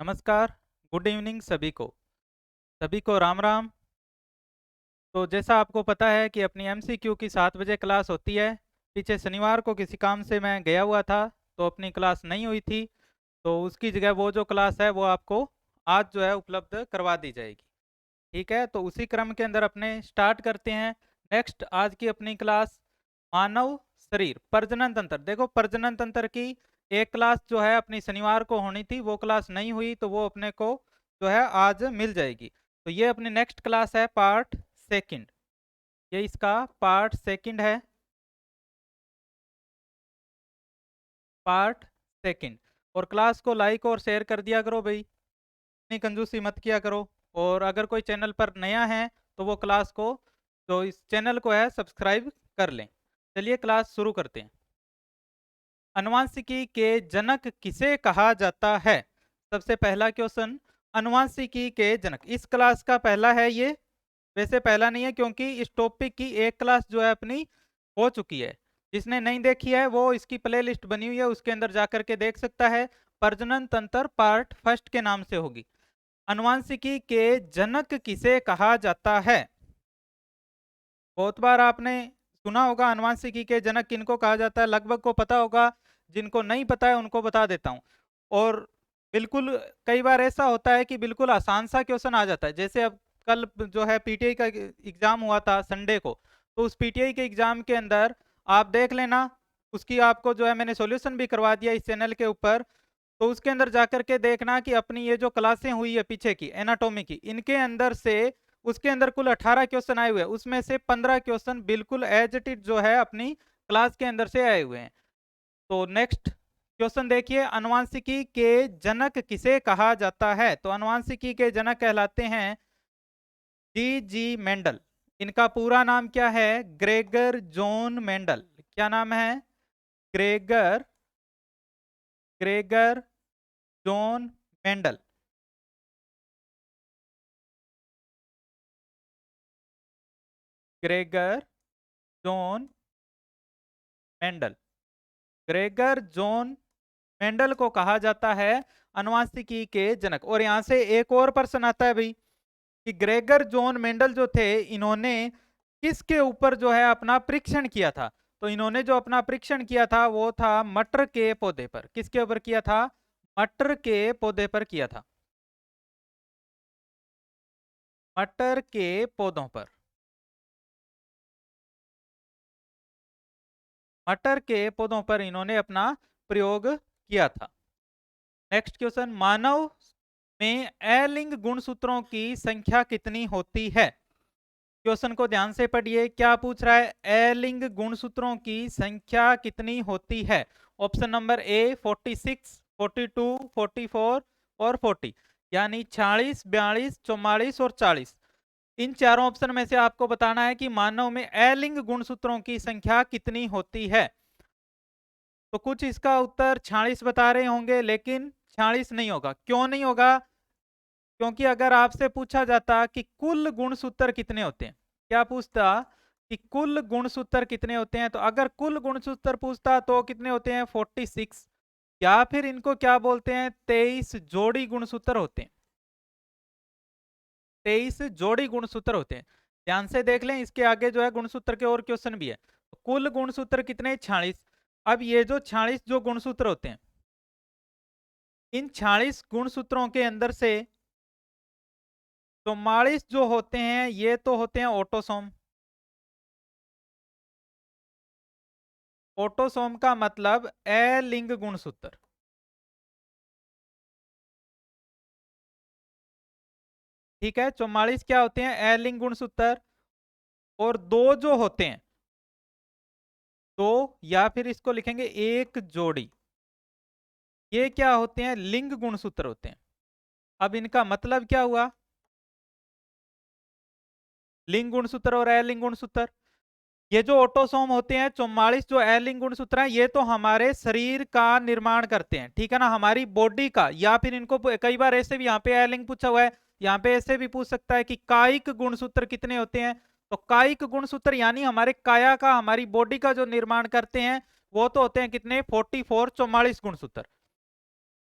नमस्कार, good evening सभी को राम राम। तो जैसा आपको पता है कि अपनी एमसीक्यू की 7 बजे क्लास होती है। पीछे शनिवार को किसी काम से मैं गया हुआ था, तो अपनी क्लास नहीं हुई थी। तो उसकी जगह वो जो क्लास है वो आपको आज जो है उपलब्ध करवा दी जाएगी। ठीक है, तो उसी क्रम के अंदर अपने स्टार्ट करते हैं। नेक्स्ट आज की अपनी क्लास मानव शरीर प्रजनन तंत्र। देखो, प्रजनन तंत्र की एक क्लास जो है अपनी शनिवार को होनी थी, वो क्लास नहीं हुई, तो वो अपने को जो है आज मिल जाएगी। तो ये अपनी नेक्स्ट क्लास है, पार्ट सेकंड। ये इसका पार्ट सेकंड है, पार्ट सेकंड। और क्लास को लाइक और शेयर कर दिया करो भाई, इतनी कंजूसी मत किया करो। और अगर कोई चैनल पर नया है तो वो क्लास को, जो इस चैनल को है, सब्सक्राइब कर लें। चलिए क्लास शुरू करते हैं। अनुवांशिकी के जनक किसे कहा जाता है? सबसे पहला क्वेश्चन, अनुवांशिकी के जनक इस क्लास का पहला है ये। वैसे पहला नहीं है, क्योंकि इस टॉपिक की एक क्लास जो है अपनी हो चुकी है। जिसने नहीं देखी है वो इसकी प्लेलिस्ट बनी हुई है, उसके अंदर जाकर के देख सकता है। प्रजनन तंत्र पार्ट फर्स्ट के नाम से होगी। अनुवांशिकी के जनक किसे कहा जाता है? बहुत बार आपने सुना होगा अनुवांशिकी के जनक किनको कहा जाता है, लगभग को पता होगा। जिनको नहीं पता है उनको बता देता हूं। और बिल्कुल कई बार ऐसा होता है कि बिल्कुल आसान सा क्वेश्चन आ जाता है। जैसे अब कल जो है पीटीआई का एग्जाम हुआ था संडे को, तो उस पीटीआई के एग्जाम के अंदर आप देख लेना, उसकी आपको जो है मैंने सॉल्यूशन भी करवा दिया इस चैनल के ऊपर। तो उसके अंदर जाकर के देखना कि अपनी ये जो क्लासें हुई है पीछे की एनाटॉमी की, इनके अंदर से उसके अंदर कुल 18 क्वेश्चन आए हुए हैं, उसमें से 15 क्वेश्चन बिल्कुल एज इट इज जो है अपनी क्लास के अंदर से आए हुए हैं। तो नेक्स्ट क्वेश्चन देखिए, अनुवांशिकी के जनक किसे कहा जाता है? तो अनुवांशिकी के जनक कहलाते हैं जी जी मेंडल। इनका पूरा नाम क्या है? Gregor John Mendel. क्या नाम है? Gregor Gregor John Mendel. Gregor John Mendel. Gregor John Mendel को कहा जाता है अनुवांशिकी के जनक। और यहां से एक और प्रश्न आता है भाई, कि ग्रेगर जॉन मेंडल जो थे, इन्होंने किसके ऊपर जो है अपना परीक्षण किया था? तो इन्होंने जो अपना परीक्षण किया था वो था मटर के पौधे पर। किसके ऊपर किया था? मटर के पौधे पर किया था। मटर के पौधों पर। मटर के पौधों पर इन्होंने अपना प्रयोग किया था। नेक्स्ट क्वेश्चन, मानव में अलिंग गुणसूत्रों की संख्या कितनी होती है? क्वेश्चन को ध्यान से पढ़िए, क्या पूछ रहा है? अलिंग गुणसूत्रों की संख्या कितनी होती है? ऑप्शन नंबर ए 46, 42, 44 और 40, यानी 46, 42, 44 और 40। इन चारों ऑप्शन में से आपको बताना है कि मानव में अलिंग गुणसूत्रों की संख्या कितनी होती है। तो कुछ इसका उत्तर 46 बता रहे होंगे, लेकिन 46 नहीं होगा। क्यों नहीं होगा? क्योंकि अगर आपसे पूछा जाता कि कुल गुणसूत्र कितने होते हैं, क्या पूछता कि कुल गुणसूत्र कितने होते हैं, तो अगर कुल गुणसूत्र पूछता तो कितने होते हैं? 46। या फिर इनको क्या बोलते हैं? 23 जोड़ी गुणसूत्र होते हैं। 23 जोड़ी गुणसूत्र होते हैं। ध्यान से देख लें, इसके आगे जो है गुणसूत्र के और क्वेश्चन भी है। कुल गुणसूत्र कितने? 46। अब ये जो 46 जो गुणसूत्र होते हैं, इन 46 गुणसूत्रों के अंदर से 44 जो होते हैं ये तो होते हैं ऑटोसोम। ऑटोसोम का मतलब अलिंग गुणसूत्र। ठीक है, 44 क्या होते हैं? अलिंग गुणसूत्र। और दो जो होते हैं, दो, या फिर इसको लिखेंगे एक जोड़ी, ये क्या होते हैं? लिंग गुणसूत्र होते हैं। अब इनका मतलब क्या हुआ? लिंग गुणसूत्र और अलिंग गुणसूत्र। ये जो ऑटोसोम होते हैं 44 जो अलिंग गुणसूत्र हैं, ये तो हमारे शरीर का निर्माण करते हैं, ठीक है ना, हमारी बॉडी का। या फिर इनको कई बार ऐसे भी, यहाँ पे अलिंग पूछा हुआ है, यहाँ पे ऐसे भी पूछ सकता है कि कायिक गुणसूत्र कितने होते हैं। तो कायिक गुणसूत्र यानी हमारे काया का, हमारी बॉडी का जो निर्माण करते हैं, वो तो होते हैं कितने? 44, 44 गुणसूत्र।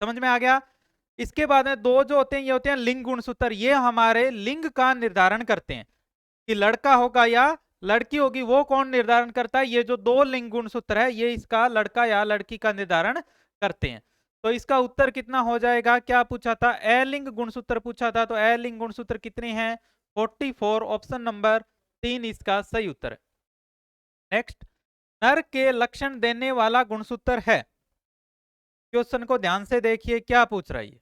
समझ में आ गया? इसके बाद में दो जो होते हैं ये होते हैं लिंग गुणसूत्र, ये हमारे लिंग का निर्धारण करते हैं कि लड़का होगा या लड़की होगी, वो कौन निर्धारण करता है? ये जो दो लिंग गुणसूत्र है ये इसका लड़का या लड़की का निर्धारण करते हैं। तो इसका उत्तर कितना हो जाएगा? क्या पूछा था? अलिंग गुणसूत्र पूछा था, तो अलिंग गुणसूत्र कितने हैं? 44। ऑप्शन नंबर 3 इसका सही उत्तर है। नेक्स्ट, नर के लक्षण देने वाला गुणसूत्र है। क्वेश्चन को ध्यान से देखिए, क्या पूछ रहा है?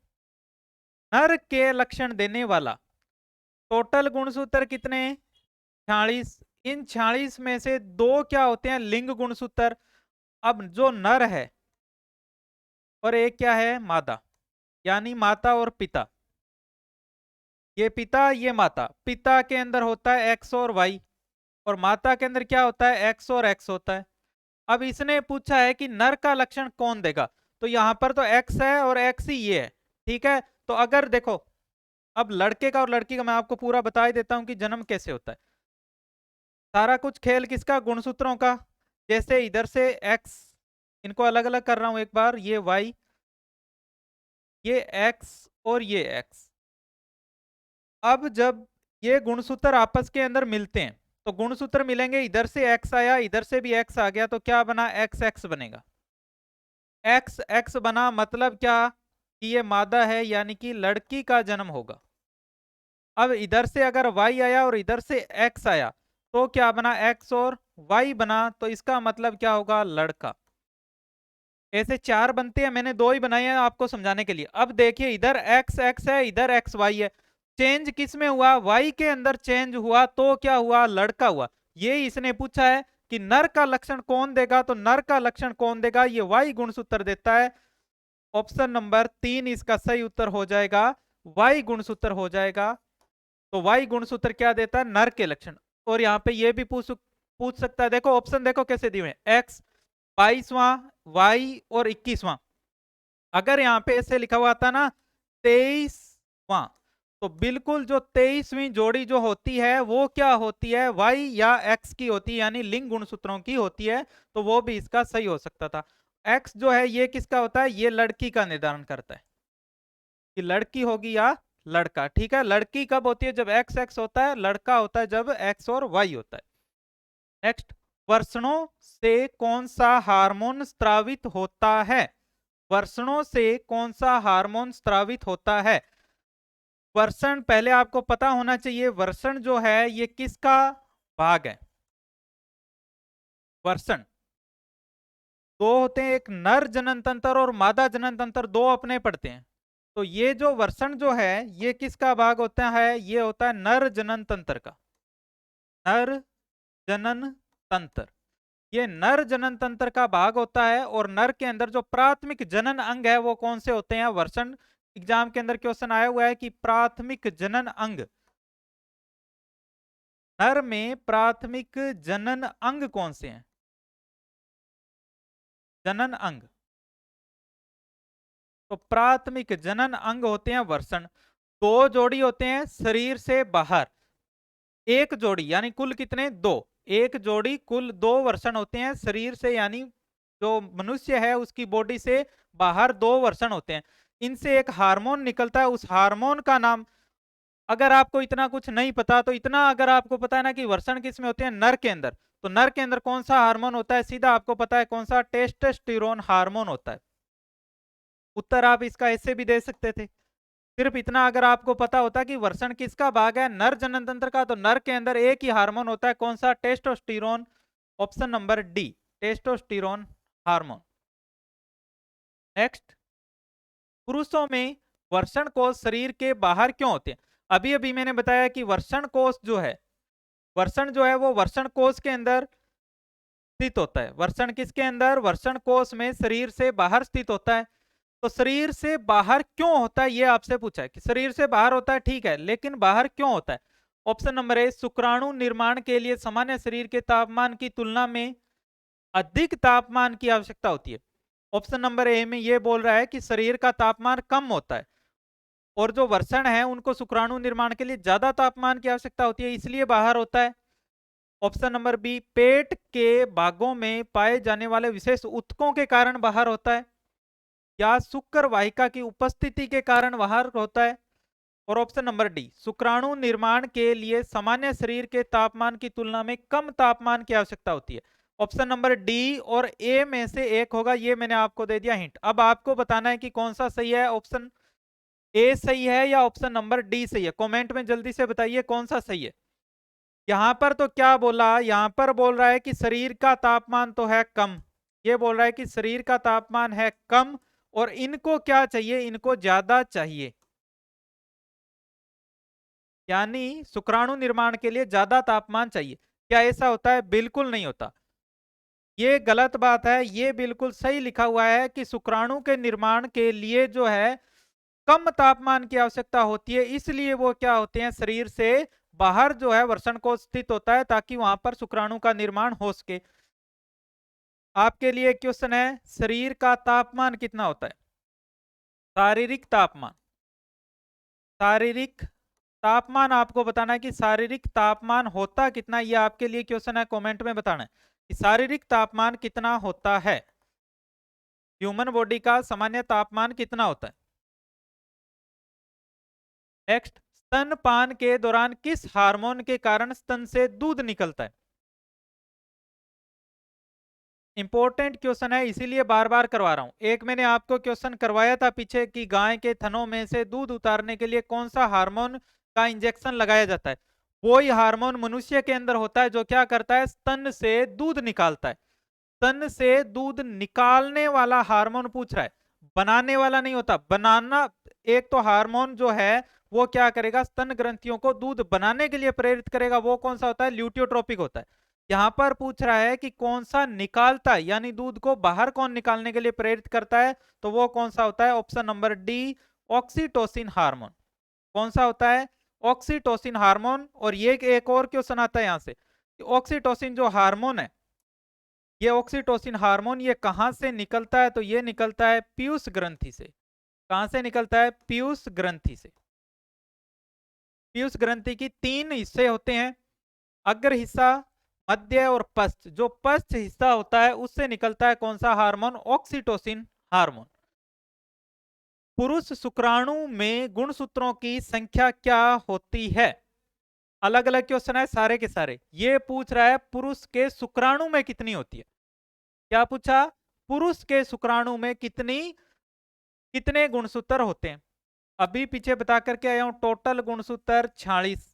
नर के लक्षण देने वाला टोटल गुणसूत्र कितने? 46। इन 46 में से दो क्या होते हैं? लिंग गुणसूत्र। अब जो नर है और एक क्या है? मादा, यानी माता और पिता। ये पिता ये माता। पिता के अंदर होता है एक्स और वाई, और माता के अंदर क्या होता है? एक्स और एक्स होता है। अब इसने पूछा है कि नर का लक्षण कौन देगा, तो यहां पर तो एक्स है और एक्स ही ये है, ठीक है। तो अगर देखो, अब लड़के का और लड़की का मैं आपको पूरा बता ही देता हूं कि जन्म कैसे होता है। सारा कुछ खेल किसका? गुणसूत्रों का। जैसे इधर से एक्स, इनको अलग अलग कर रहा हूं एक बार, ये वाई, ये एक्स और ये एक्स। अब जब ये गुणसूत्र आपस के अंदर मिलते हैं तो गुणसूत्र मिलेंगे, इधर से एक्स आया, इधर से भी एक्स आ गया, तो क्या बना? एक्स एक्स बनेगा। एक्स एक्स बना मतलब क्या? कि ये मादा है, यानी कि लड़की का जन्म होगा। अब इधर से अगर y आया और इधर से x आया तो क्या बना? x और y बना, तो इसका मतलब क्या होगा? लड़का। ऐसे चार बनते हैं, मैंने दो ही बनाए हैं आपको समझाने के लिए। अब देखिए, इधर x x है, इधर x y है। चेंज किस में हुआ? y के अंदर चेंज हुआ, तो क्या हुआ? लड़का हुआ। ये इसने पूछा है कि नर का लक्षण कौन देगा, तो नर का लक्षण कौन देगा? ये y गुणसूत्र देता है। ऑप्शन नंबर 3 इसका सही उत्तर हो जाएगा, y गुणसूत्र हो जाएगा। तो y गुणसूत्र क्या देता है? नर के लक्षण। और यहाँ पे ये भी पूछ सकता है, देखो ऑप्शन देखो कैसे दिए हैं, x 22वां, y और 21वां। अगर यहाँ पे ऐसे लिखा हुआ था ना 23वां, तो बिल्कुल जो 23वीं जोड़ी जो होती है वो क्या होती है? y या x की होती है, यानी लिंग गुणसूत्रों की होती है। तो वो भी इसका सही हो सकता था। x जो है ये किसका होता है? ये लड़की का निर्धारण करता है कि लड़की होगी या लड़का, ठीक है। लड़की कब होती है? जब एक्स एक्स होता है। लड़का होता है जब एक्स और वाई होता है। नेक्स्ट, वर्षणों से कौन सा हार्मोन स्रावित होता है? वर्षणों से कौन सा हार्मोन स्रावित होता है? वर्षण पहले आपको पता होना चाहिए, वर्षण जो है ये किसका भाग है? वर्षण दो होते हैं, एक नर जनन तंत्र और मादा जनन तंत्र, दो अपने पढ़ते हैं। तो ये जो वर्षण जो है ये किसका भाग होता है? ये होता है नर जनन तंत्र का। नर जनन तंत्र, ये नर जनन तंत्र का भाग होता है। और नर के अंदर जो प्राथमिक जनन अंग है वो कौन से होते हैं? वर्षण एग्जाम के अंदर क्वेश्चन आया हुआ है कि प्राथमिक जनन अंग, नर में प्राथमिक जनन अंग कौन से हैं? जनन अंग, तो प्राथमिक जनन अंग होते हैं वर्षण। दो जोड़ी होते हैं शरीर से बाहर, एक जोड़ी, यानी कुल कितने? दो। एक जोड़ी कुल दो वर्षण होते हैं शरीर से, यानी जो मनुष्य है उसकी बॉडी से बाहर दो वर्षण होते हैं। इनसे एक हार्मोन निकलता है, उस हार्मोन का नाम, अगर आपको इतना कुछ नहीं पता तो इतना अगर आपको पता है ना कि वर्षण किस में होते हैं? नर के अंदर। तो नर के अंदर कौन सा हार्मोन होता है? सीधा आपको पता है कौन सा? टेस्टोस्टेरोन हार्मोन होता है। उत्तर आप इसका ऐसे भी दे सकते थे। सिर्फ इतना अगर आपको पता होता कि वर्षण किसका भाग है? नर जनन तंत्र का, तो नर के अंदर एक ही हार्मोन होता है, कौन सा? Testosterone. Option number D, testosterone hormone. Next, पुरुषों में वर्षण कोष शरीर के बाहर क्यों होते हैं? अभी अभी मैंने बताया कि वर्षण कोष जो है, वर्षण जो है वो वर्षण कोष के अंदर स्थित होता है। वर्षण किसके अंदर? वर्षण कोष में, शरीर से बाहर स्थित होता है। तो शरीर से बाहर क्यों होता है ये आपसे पूछा है कि शरीर से बाहर होता है, ठीक है, लेकिन बाहर क्यों होता है? ऑप्शन नंबर ए, शुक्राणु निर्माण के लिए सामान्य शरीर के तापमान की तुलना में अधिक तापमान की आवश्यकता होती है। ऑप्शन नंबर ए में ये बोल रहा है कि शरीर का तापमान कम होता है और जो वर्षण है उनको शुक्राणु निर्माण के लिए ज्यादा तापमान की आवश्यकता होती है, इसलिए बाहर होता है। ऑप्शन नंबर बी, पेट के भागों में पाए जाने वाले विशेष ऊतकों के कारण बाहर होता है। या शुक्र वाहिका की उपस्थिति के कारण बाहर होता है। और ऑप्शन नंबर डी, शुक्राणु निर्माण के लिए सामान्य शरीर के तापमान की तुलना में कम तापमान की आवश्यकता होती है। ऑप्शन नंबर डी और ए में से एक होगा, ये मैंने आपको दे दिया हिंट। अब आपको बताना है कि कौन सा सही है, ऑप्शन ए सही है या ऑप्शन नंबर डी सही है। कमेंट में जल्दी से बताइए कौन सा सही है। यहां पर तो क्या बोला, यहां पर बोल रहा है कि शरीर का तापमान तो है कम, ये बोल रहा है कि शरीर का तापमान है कम और इनको क्या चाहिए, इनको ज्यादा चाहिए, यानी शुक्राणु निर्माण के लिए ज्यादा तापमान चाहिए। क्या ऐसा होता है? बिल्कुल नहीं होता, ये गलत बात है। ये बिल्कुल सही लिखा हुआ है कि शुक्राणु के निर्माण के लिए जो है कम तापमान की आवश्यकता होती है, इसलिए वो क्या होते हैं, शरीर से बाहर जो है वर्षण कोश स्थित होता है ताकि वहां पर शुक्राणु का निर्माण हो सके। आपके लिए क्वेश्चन है, शरीर का तापमान कितना होता है? शारीरिक तापमान, शारीरिक तापमान आपको बताना है कि शारीरिक तापमान होता कितना, ये आपके लिए क्वेश्चन है, कमेंट में बताना है कि शारीरिक तापमान कितना होता है, ह्यूमन बॉडी का सामान्य तापमान कितना होता है। नेक्स्ट, स्तनपान के दौरान किस हार्मोन के कारण स्तन से दूध निकलता है? इंपॉर्टेंट क्वेश्चन है, इसीलिए बार बार करवा रहा हूं। एक मैंने आपको क्वेश्चन करवाया था पीछे कि गाय के थनों में से दूध उतारने के लिए कौन सा हार्मोन का इंजेक्शन लगाया जाता है। वही हार्मोन मनुष्य के अंदर होता है जो क्या करता है, स्तन से दूध निकालता है। स्तन से दूध निकालने वाला हार्मोन पूछ रहा है, बनाने वाला नहीं होता। बनाना, एक तो हार्मोन जो है वो क्या करेगा, स्तन ग्रंथियों को दूध बनाने के लिए प्रेरित करेगा, वो कौन सा होता है, ल्यूटियोट्रोपिक होता है। यहां पर पूछ रहा है कि कौन सा निकालता है, यानी दूध को बाहर कौन निकालने के लिए प्रेरित करता है, तो वो कौन सा होता है, option number D, oxytocin hormone. कौन सा होता है, ऑक्सीटोसिन हार्मोन। और ये एक और क्वेश्चन आता है यहां से, ऑक्सीटोसिन जो हार्मोन है, ये ऑक्सीटोसिन हार्मोन ये कहां से निकलता है, तो ये निकलता है पीयूष ग्रंथि से। कहां से निकलता है, पीयूष ग्रंथि से। पीयूष ग्रंथि की तीन हिस्से होते हैं, अग्र हिस्सा, मध्य और पश्च। जो पश्च हिस्सा होता है उससे निकलता है कौन सा हार्मोन, ऑक्सीटोसिन हार्मोन। पुरुष शुक्राणु में गुणसूत्रों की संख्या क्या होती है? अलग अलग क्वेश्चन है सारे के सारे। ये पूछ रहा है पुरुष के शुक्राणु में कितनी होती है। क्या पूछा, पुरुष के शुक्राणु में कितने गुणसूत्र होते हैं। अभी पीछे बता करके आया हूं, टोटल गुणसूत्र 46।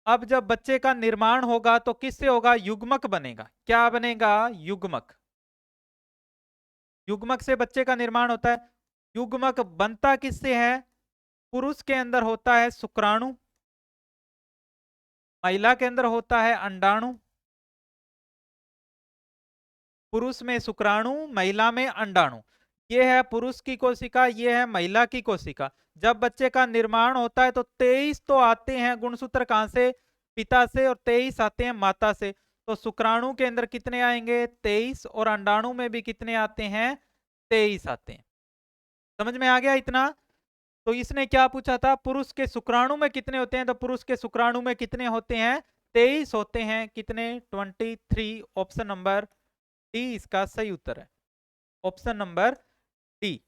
अब जब बच्चे का निर्माण होगा तो किससे होगा, युग्मक बनेगा। क्या बनेगा, युग्मक। युग्मक से बच्चे का निर्माण होता है। युग्मक बनता किससे है, पुरुष के अंदर होता है शुक्राणु, महिला के अंदर होता है अंडाणु। पुरुष में शुक्राणु, महिला में अंडाणु। ये है पुरुष की कोशिका, ये है महिला की कोशिका। जब बच्चे का निर्माण होता है तो 23 तो आते हैं गुणसूत्र, कहां से, पिता से, और 23 आते हैं माता से। तो शुक्राणु के अंदर कितने आएंगे, 23, और अंडाणु में भी कितने आते हैं, 23 आते हैं। समझ में आ गया इतना। तो इसने क्या पूछा था, पुरुष के शुक्राणु में कितने होते हैं, तो पुरुष के शुक्राणु में कितने होते हैं, 23 होते हैं। कितने, 23। ऑप्शन नंबर डी इसका सही उत्तर है, option number D,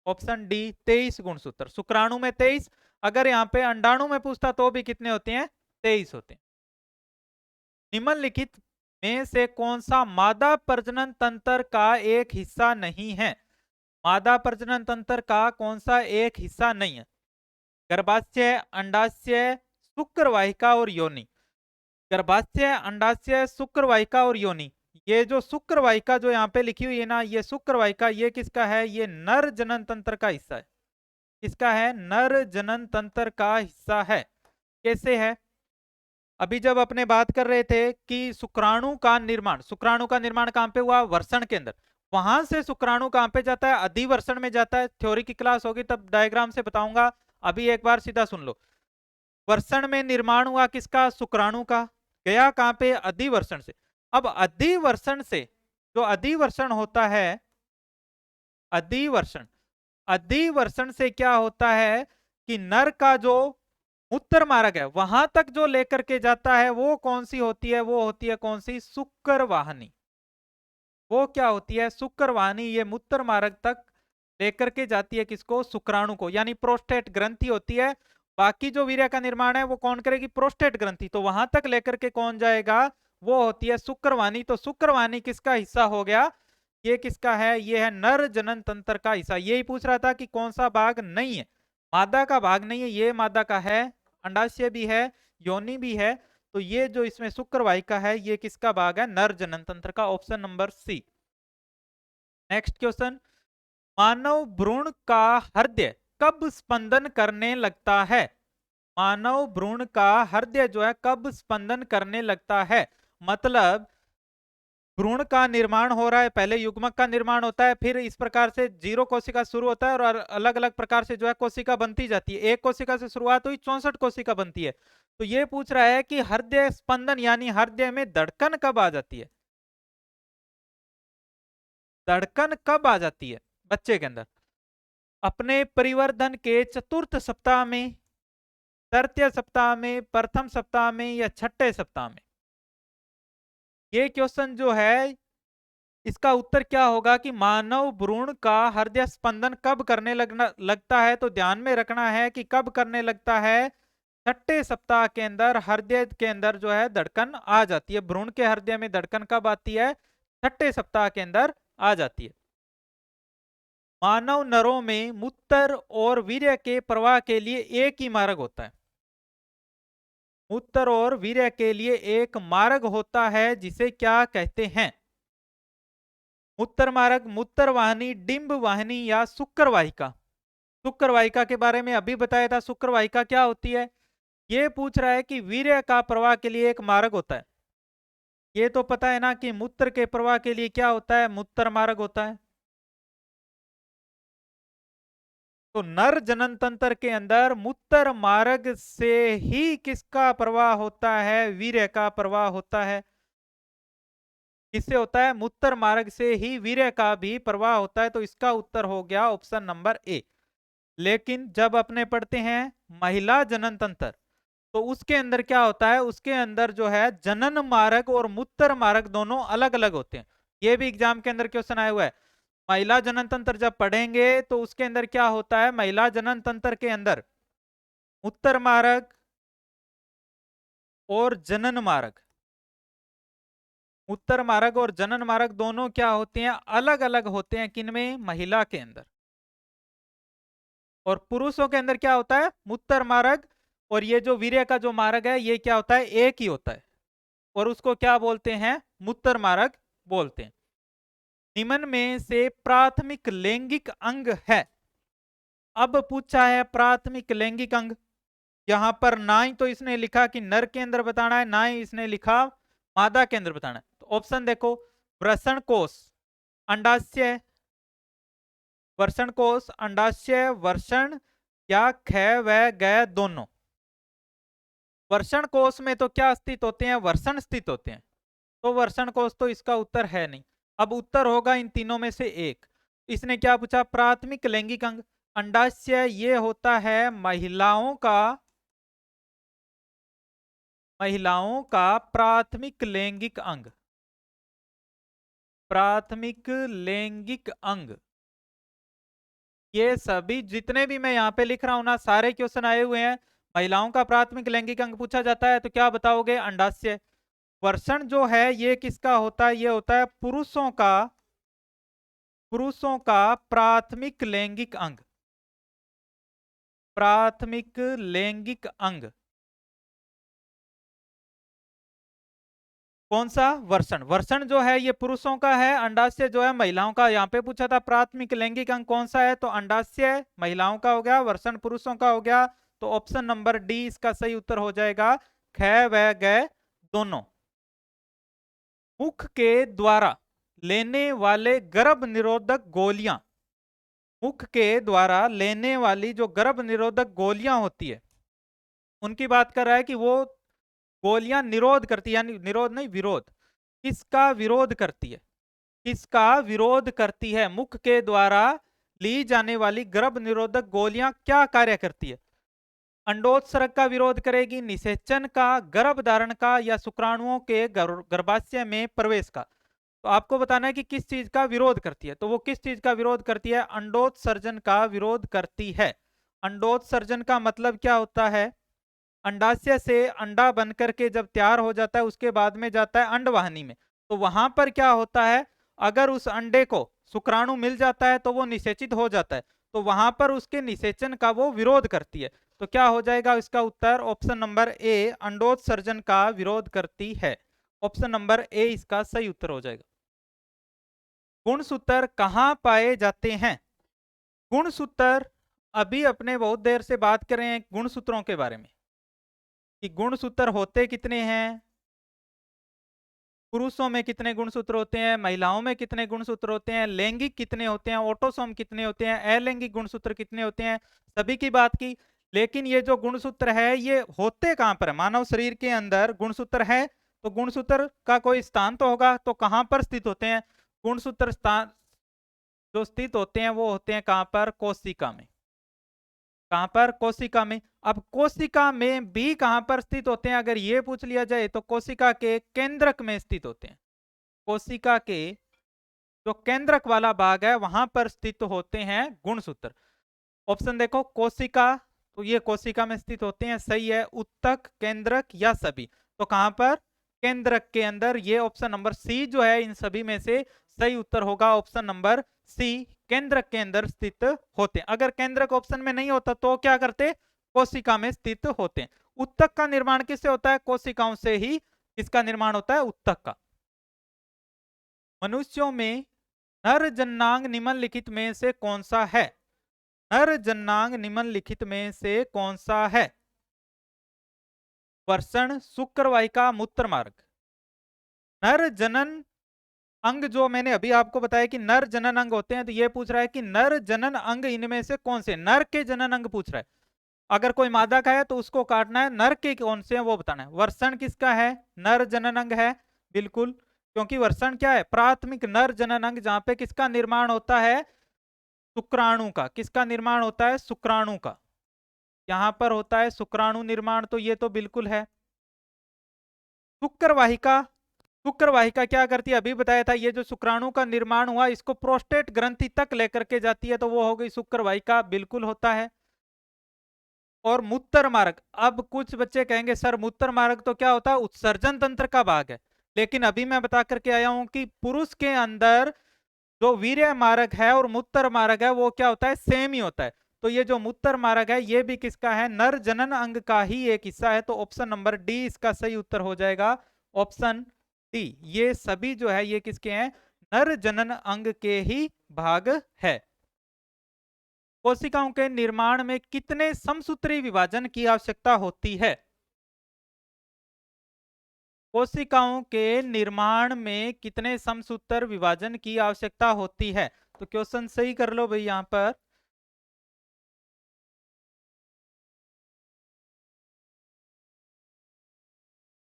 option D, 23 गुणसूत्र। शुक्राणु में 23, अगर यहाँ पे अंडाणु में पूछता तो भी कितने होते हैं, 23 होते हैं। निम्नलिखित में से कौन सा मादा प्रजनन तंत्र का एक हिस्सा नहीं है। मादा प्रजनन तंत्र का कौन सा एक हिस्सा नहीं है, गर्भाशय, अंडाशय, शुक्रवाहिका और योनि। गर्भाशय, अंडाशय, शुक्रवाहिका और योनि। ये जो शुक्रवाहिका जो यहाँ पे लिखी हुई है ना, ये शुक्रवाहिका ये किसका है, ये नर जनन तंत्र का हिस्सा है। किसका है, नर जनन तंत्र का हिस्सा है। कैसे है, अभी जब अपने बात कर रहे थे कि शुक्राणु का निर्माण, शुक्राणु का निर्माण कहां पे हुआ, वर्षण के अंदर। वहां से शुक्राणु कहां पे जाता है, अधिवर्षण में जाता है। थ्योरी की क्लास होगी तब डायग्राम से बताऊंगा, अभी एक बार सीधा सुन लो। वर्षण में निर्माण हुआ किसका, शुक्राणु का, गया कहां पे, अधिवर्षण से। अब अधिवर्षण से, जो अधिवर्षण होता है, अधिवर्षण, अधिवर्षण से क्या होता है कि नर का जो मूत्र मार्ग है वहां तक जो लेकर के जाता है वो कौन सी होती है, वो होती है कौन सी, शुक्र वाहिनी। वो क्या होती है, शुक्रवाहिनी, ये मूत्र मार्ग तक लेकर के जाती है किसको, शुक्राणु को, यानी प्रोस्टेट ग्रंथि होती है। बाकी जो वीर्य का निर्माण है वो कौन करेगी, प्रोस्टेट ग्रंथि, तो वहां तक लेकर के कौन जाएगा, वो होती है शुक्रवाहिनी। तो शुक्रवाहिनी किसका हिस्सा हो गया, ये किसका है, ये है नर जनन तंत्र का हिस्सा। यही पूछ रहा था कि कौन सा भाग नहीं है, मादा का भाग नहीं है, ये मादा का है, अंडाशय भी है, योनि भी है। तो ये जो इसमें शुक्रवाहिका है ये किसका भाग है, नर जनन तंत्र का, option number C. Next question, मानव भ्रूण का हृदय कब स्पंदन करने लगता है। मानव भ्रूण का हृदय जो है कब स्पंदन करने लगता है, मतलब भ्रूण का निर्माण हो रहा है, पहले युग्मक का निर्माण होता है, फिर इस प्रकार से जीरो कोशिका शुरू होता है और अलग अलग प्रकार से जो है कोशिका बनती जाती है। एक कोशिका से शुरुआत हुई, 64 कोशिका बनती है। तो ये पूछ रहा है कि हृदय स्पंदन यानी हृदय में धड़कन कब आ जाती है, धड़कन कब आ जाती है बच्चे के अंदर, अपने परिवर्धन के चतुर्थ सप्ताह में, तृतीय सप्ताह में, प्रथम सप्ताह में, या छठे सप्ताह में। ये क्वेश्चन जो है इसका उत्तर क्या होगा कि मानव भ्रूण का हृदय स्पंदन कब करने लगता है, तो ध्यान में रखना है कि कब करने लगता है, छठे सप्ताह के अंदर हृदय के अंदर जो है धड़कन आ जाती है। भ्रूण के हृदय में धड़कन कब आती है, छठे सप्ताह के अंदर आ जाती है। मानव नरों में मूत्र और वीर्य के प्रवाह के लिए एक ही मार्ग होता है, मूत्र और वीर्य के लिए एक मार्ग होता है जिसे क्या कहते हैं, मूत्र मार्ग, मूत्र वाहिनी, डिंब वाहिनी, या शुक्र वाहिका। शुक्र वाहिका के बारे में अभी बताया था, शुक्र वाहिका क्या होती है। ये पूछ रहा है कि वीर्य का प्रवाह के लिए एक मार्ग होता है, ये तो पता है ना कि मूत्र के प्रवाह के लिए क्या होता है, मूत्र मार्ग होता है। तो नर जनन तंत्र के अंदर मूत्र मार्ग से ही किसका प्रवाह होता है, वीर्य का प्रवाह होता है। किससे होता है, मूत्र मार्ग से ही वीर्य का भी प्रवाह होता है। तो इसका उत्तर हो गया ऑप्शन नंबर ए। लेकिन जब अपने पढ़ते हैं महिला जनन तंत्र, तो उसके अंदर क्या होता है, उसके अंदर जो है जनन मार्ग और मूत्र मार्ग दोनों अलग अलग होते हैं। ये भी एग्जाम के अंदर क्वेश्चन आया हुआ है। महिला जनन तंत्र जब पढ़ेंगे तो उसके अंदर क्या होता है, महिला जनन तंत्र के अंदर मूत्र मार्ग और जनन मार्ग, मूत्र मार्ग और जनन मार्ग दोनों क्या होते हैं, अलग अलग होते हैं। किनमें, महिला के अंदर। और पुरुषों के अंदर क्या होता है, मूत्र मार्ग और ये जो वीर्य का जो मार्ग है ये क्या होता है, एक ही होता है, और उसको क्या बोलते हैं, मूत्र मार्ग बोलते हैं। निम्न में से प्राथमिक लैंगिक अंग है। अब पूछा है प्राथमिक लैंगिक अंग, यहां पर ना ही तो इसने लिखा कि नर के अंदर बताना है, ना ही इसने लिखा मादा के अंदर बताना है। तो ऑप्शन देखो, वृषण कोष, अंडाशय, वर्षण कोष, अंडाशय, वर्षण, या ख व ग दोनों। वर्षण कोष में तो क्या स्थित होते हैं, वर्षण स्थित होते हैं, तो वर्षण कोष तो इसका उत्तर है नहीं। अब उत्तर होगा इन तीनों में से एक। इसने क्या पूछा, प्राथमिक लैंगिक अंग, अंडाशय ये होता है महिलाओं का प्राथमिक लैंगिक अंग, प्राथमिक लैंगिक अंग। ये सभी जितने भी मैं यहाँ पे लिख रहा हूं ना, सारे क्वेश्चन आए हुए हैं, महिलाओं का प्राथमिक लैंगिक अंग पूछा जाता है तो क्या बताओगे, अंडाशय। वर्षण जो है ये किसका होता है, ये होता है पुरुषों का प्राथमिक लैंगिक अंग, प्राथमिक लैंगिक अंग कौन सा, वर्षण। वर्षण जो है ये पुरुषों का है, अंडाशय जो है महिलाओं का। यहाँ पे पूछा था प्राथमिक लैंगिक अंग कौन सा है, तो अंडाशय महिलाओं का हो गया, वर्षण पुरुषों का हो गया। तो ऑप्शन नंबर डी इसका सही उत्तर हो जाएगा, ख व ग दोनों। मुख के द्वारा लेने वाले गर्भ निरोधक गोलियां, मुख के द्वारा लेने वाली जो गर्भ निरोधक गोलियां होती है उनकी बात कर रहा है कि वो गोलियां निरोध करती है, यानी निरोध नहीं विरोध, किसका विरोध करती है, किसका विरोध करती है, मुख के द्वारा ली जाने वाली गर्भ निरोधक गोलियां क्या कार्य करती है, अंडोत्सर्ग का विरोध करेगी, निषेचन का, गर्भ धारण का, या शुक्राणुओं के गर्भाशय में प्रवेश का। तो आपको बताना है कि किस चीज का विरोध करती है। तो वो किस चीज का विरोध करती है? अंडोत्सर्जन का विरोध करती है। अंडोत्सर्जन का मतलब क्या होता है? अंडाशय से अंडा बन करके जब तैयार हो जाता है उसके बाद में जाता है अंडवाहिनी में। तो वहां पर क्या होता है, अगर उस अंडे को शुक्राणु मिल जाता है तो वो निषेचित हो जाता है, तो वहां पर उसके निषेचन का वो विरोध करती है। तो क्या हो जाएगा इसका उत्तर? ऑप्शन नंबर ए, अंडोत्सर्जन का विरोध करती है। ऑप्शन नंबर ए इसका सही उत्तर हो जाएगा। गुणसूत्र कहाँ पाए जाते हैं? गुणसूत्र, अभी अपने बहुत देर से बात कर रहे हैं गुणसूत्रों के बारे में कि गुणसूत्र होते कितने हैं, पुरुषों में कितने गुणसूत्र होते हैं, महिलाओं में कितने गुणसूत्र होते हैं, लैंगिक कितने होते हैं, ऑटोसोम कितने होते हैं, अलैंगिक गुणसूत्र कितने होते हैं, सभी की बात की। लेकिन ये जो गुणसूत्र है ये होते कहां पर है? मानव शरीर के अंदर गुणसूत्र है, तो गुणसूत्र का कोई स्थान तो होगा, तो कहां पर स्थित होते हैं? गुणसूत्र स्थान जो स्थित होते हैं वो होते हैं कहां पर? कोशिका में। कहां पर? कोशिका में। अब कोशिका में भी कहां पर स्थित होते हैं अगर ये पूछ लिया जाए तो कोशिका के केंद्रक में स्थित होते हैं। कोशिका के जो केंद्रक वाला भाग है वहां पर स्थित होते हैं गुणसूत्र। ऑप्शन देखो, कोशिका, तो ये कोशिका में स्थित होते हैं, सही है। उत्तक, केंद्रक या सभी? तो कहां पर? केंद्रक के अंदर। ये ऑप्शन नंबर सी जो है इन सभी में से सही उत्तर होगा। ऑप्शन नंबर सी, केंद्रक के अंदर स्थित होते हैं। अगर केंद्रक ऑप्शन में नहीं होता तो क्या करते? कोशिका में स्थित होते हैं। उत्तक का निर्माण किससे होता है? कोशिकाओं से ही किसका निर्माण होता है? उत्तक का। मनुष्यों में नर जननांग निम्नलिखित में से कौन सा है? नर जननांग निम्नलिखित में से कौन सा है? वर्षण, शुक्रवाहिका, मूत्र मार्ग। नर जनन अंग जो मैंने अभी आपको बताया कि नर जनन अंग होते हैं, तो ये पूछ रहा है कि नर जनन अंग इनमें से कौन से? नर के जनन अंग पूछ रहा है। अगर कोई मादा का है तो उसको काटना है, नर के कौन से हैं वो बताना है। वर्षण किसका है? नर जनन अंग है, बिल्कुल, क्योंकि वर्षण क्या है? प्राथमिक नर जनन अंग, जहां पे किसका निर्माण होता है? शुक्राणु का। किसका निर्माण होता है? शुक्राणु का। यहां पर होता है शुक्राणु निर्माण, तो ये तो बिल्कुल है। शुक्रवाहिका, शुक्रवाहिका क्या करती है? अभी बताया था, ये जो शुक्राणु का निर्माण हुआ इसको प्रोस्टेट ग्रंथि तक लेकर के जाती है, तो वो हो गई शुक्रवाहिका, बिल्कुल होता है। और मूत्र मार्ग, अब कुछ बच्चे कहेंगे सर मूत्र मार्ग तो क्या होता है? उत्सर्जन तंत्र का भाग है। लेकिन अभी मैं बता करके आया हूं कि पुरुष के अंदर जो वीर्य मार्ग है और मूत्र मार्ग है वो क्या होता है? सेम ही होता है। तो ये जो मूत्र मार्ग है ये भी किसका है? नर जनन अंग का ही एक हिस्सा है। तो ऑप्शन नंबर डी इसका सही उत्तर हो जाएगा। ऑप्शन डी, ये सभी जो है ये किसके हैं? नर जनन अंग के ही भाग है। कोशिकाओं के निर्माण में कितने समसूत्री विभाजन की आवश्यकता होती है? कोशिकाओं के निर्माण में कितने समसूत्र विभाजन की आवश्यकता होती है? तो क्वेश्चन सही कर लो भाई यहां पर।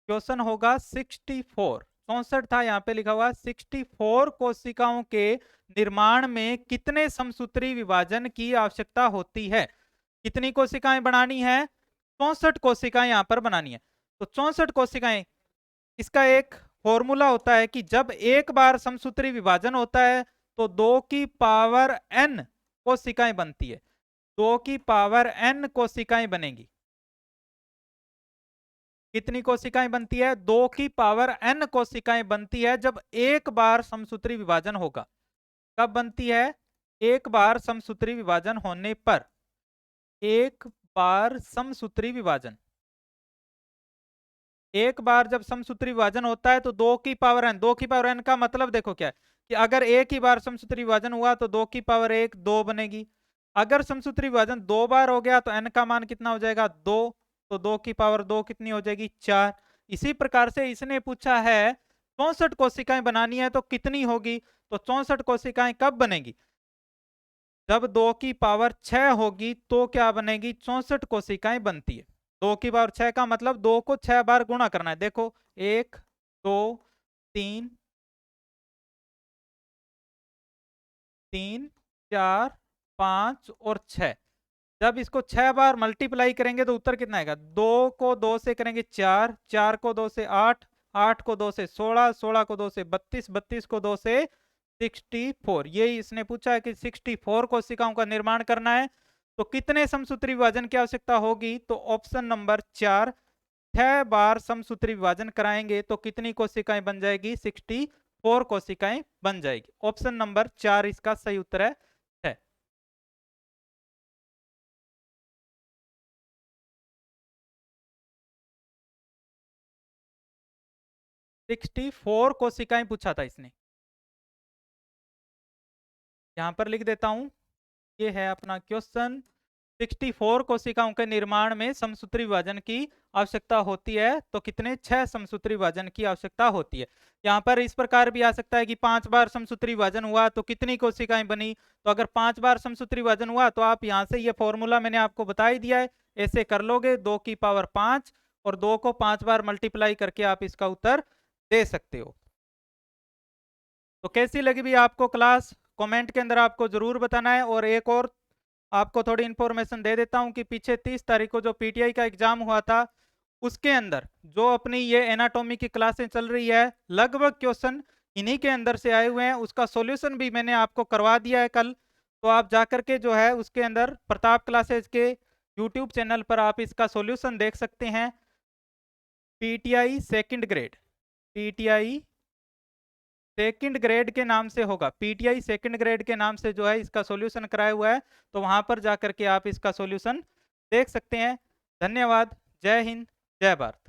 क्वेश्चन होगा 64, 64 था, यहाँ पे लिखा हुआ 64 कोशिकाओं के निर्माण में कितने समसूत्री विभाजन की आवश्यकता होती है? कितनी कोशिकाएं बनानी है? 64 कोशिकाएं यहाँ पर बनानी है। तो 64 कोशिकाएं, इसका एक फॉर्मूला होता है कि जब एक बार समसूत्री विभाजन होता है तो 2 की पावर n कोशिकाएं बनती है। 2 की पावर n कोशिकाएं बनेगी। कितनी कोशिकाएं बनती है? 2 की पावर n कोशिकाएं बनती है जब एक बार समसूत्री विभाजन होगा। कब बनती है? एक बार समसूत्री विभाजन होने पर। एक बार समसूत्री विभाजन, एक बार जब समसूत्री विभाजन होता है तो 2 की पावर n, 2 की पावर n का मतलब देखो क्या है कि अगर एक ही बार समसूत्री विभाजन हुआ तो 2 की पावर 1 2 बनेगी। अगर समसूत्री विभाजन 2 बार हो गया तो n का मान कितना हो जाएगा? 2। तो 2 की पावर 2 कितनी हो जाएगी? 4। इसी प्रकार से इसने पूछा है 64 कोशिकाएं बनानी है तो कितनी होगी? तो 64 कोशिकाएं कब बनेगी? जब 2 की पावर 6 होगी तो क्या बनेगी? 64 कोशिकाएं बनती है। 2 की पावर 6 का मतलब 2 को 6 बार गुणा करना है। देखो 1 2 3 3 4 5 और 6। जब इसको 6 बार मल्टीप्लाई करेंगे तो उत्तर कितना आएगा? 2 को 2 से करेंगे 4, 4 को 2 से 8, 8 को 2 से 16, 16 को 2 से 32, 32 को 2 से 64। यही इसने पूछा है कि 64 कोशिकाओं का निर्माण करना है, तो कितने समसूत्री विभाजन की आवश्यकता होगी? तो ऑप्शन नंबर 4, 6 बार समसूत्री विभाजन कराएंगे तो कितनी कोशिकाएं बन जाएगी? 64 कोशिकाएं बन जाएगी। ऑप्शन नंबर 4 इसका सही उत्तर है। 64 कोशिकाएं पूछा था इसने। यहां पर लिख देता हूं, ये है अपना क्वेश्चन। 64 कोशिकाओं के निर्माण में समसूत्री विभाजन की आवश्यकता होती है, तो कितने? 6 समसूत्री विभाजन की आवश्यकता होती है। यहाँ पर इस प्रकार भी आ सकता है कि 5 बार समसूत्री विभाजन हुआ तो कितनी कोशिकाएं बनी? तो अगर 5 बार समसूत्री विभाजन हुआ तो आप यहाँ से ये फॉर्मूला मैंने आपको बता ही दिया है, ऐसे कर लोगे 2 की पावर 5 और 2 को 5 बार मल्टीप्लाई करके आप इसका उत्तर दे सकते हो। तो कैसी लगी भी आपको क्लास? कमेंट के अंदर आपको जरूर बताना है। और एक और आपको थोड़ी इंफॉर्मेशन दे देता हूं कि पीछे 30 तारीख को जो पीटीआई का एग्जाम हुआ था, उसके अंदर जो अपनी ये एनाटॉमी की क्लासें चल रही है, लगभग क्वेश्चन इन्हीं के अंदर से आए हुए हैं। उसका सॉल्यूशन भी मैंने आपको करवा दिया है कल, तो आप जाकर के जो है उसके अंदर प्रताप क्लासेज के यूट्यूब चैनल पर आप इसका सॉल्यूशन देख सकते हैं। PTI second grade, PTI second grade के नाम से होगा, पीटीआई सेकंड ग्रेड के नाम से जो है इसका सॉल्यूशन कराया हुआ है, तो वहां पर जाकर के आप इसका सॉल्यूशन देख सकते हैं। धन्यवाद। जय हिंद, जय भारत।